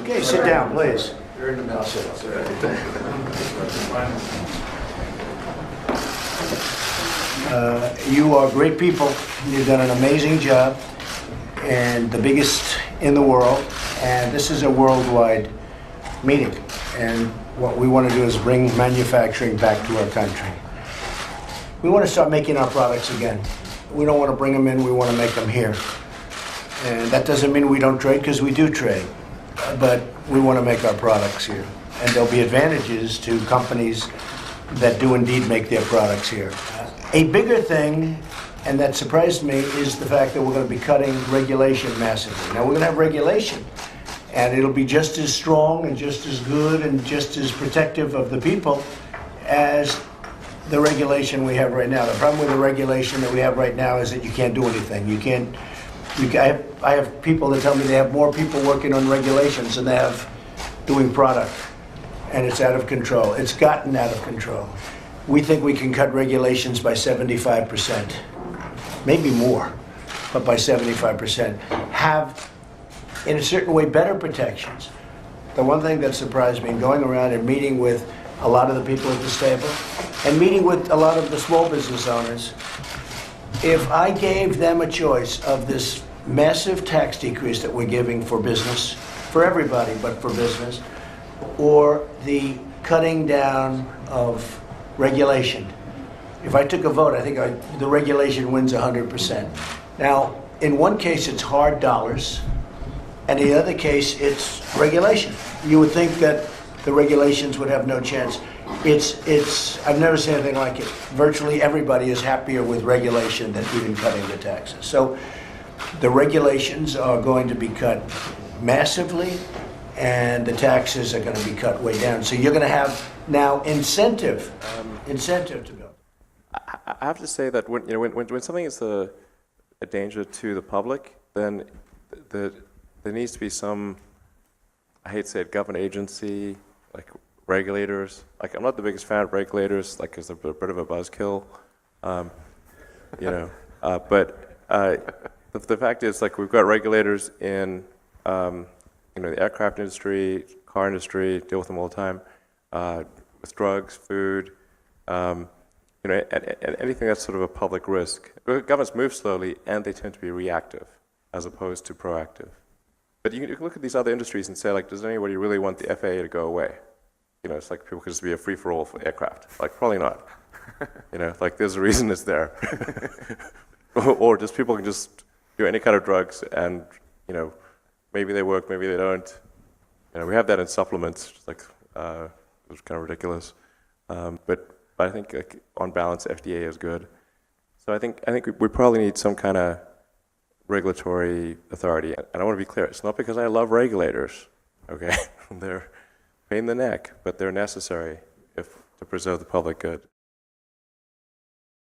Okay, sit down, please. You're in the middle. You are great people. You've done an amazing job, and the biggest in the world. And this is a worldwide meeting. And what we want to do is bring manufacturing back to our country. We want to start making our products again. We don't want to bring them in, we want to make them here. And that doesn't mean we don't trade, because we do trade. But we want to make our products here. And there'll be advantages to companies that do indeed make their products here. A bigger thing, and that surprised me, is the fact that we're going to be cutting regulation massively. Now, we're going to have regulation, and it'll be just as strong and just as good and just as protective of the people as the regulation we have right now. The problem with the regulation that we have right now is that you can't do anything. I have people that tell me they have more people working on regulations than they have doing product, and it's out of control. It's gotten out of control. We think we can cut regulations by 75%, maybe more, but by 75%. Have, in a certain way, better protections. The one thing that surprised me in going around and meeting with a lot of the people at this table and meeting with a lot of the small business owners, if I gave them a choice of this massive tax decrease that we're giving for business, for everybody, but for business, or the cutting down of regulation. If I took a vote, I think the regulation wins 100%. Now, in one case, it's hard dollars, and in the other case, it's regulation. You would think that the regulations would have no chance. I've never seen anything like it. Virtually everybody is happier with regulation than even cutting the taxes. So the regulations are going to be cut massively, and the taxes are going to be cut way down. So you're going to have now incentive to go. I have to say that when something is a danger to the public, then there needs to be some, I hate to say it, government agency, like regulators. Like, I'm not the biggest fan of regulators, like, because they're a bit of a buzzkill, but the fact is, like, we've got regulators in the aircraft industry, car industry, deal with them all the time, with drugs, food, and anything that's sort of a public risk. Governments move slowly, and they tend to be reactive as opposed to proactive. But you can look at these other industries and say, like, does anybody really want the FAA to go away? It's like people could just be a free-for-all for aircraft. Like, probably not. Like, there's a reason it's there. Or just people can just do any kind of drugs, and maybe they work, maybe they don't. We have that in supplements, just like it's kind of ridiculous. But I think, like, on balance, FDA is good. So I think we probably need some kind of regulatory authority. And I want to be clear, it's not because I love regulators, okay? They're a pain in the neck, but they're necessary to preserve the public good.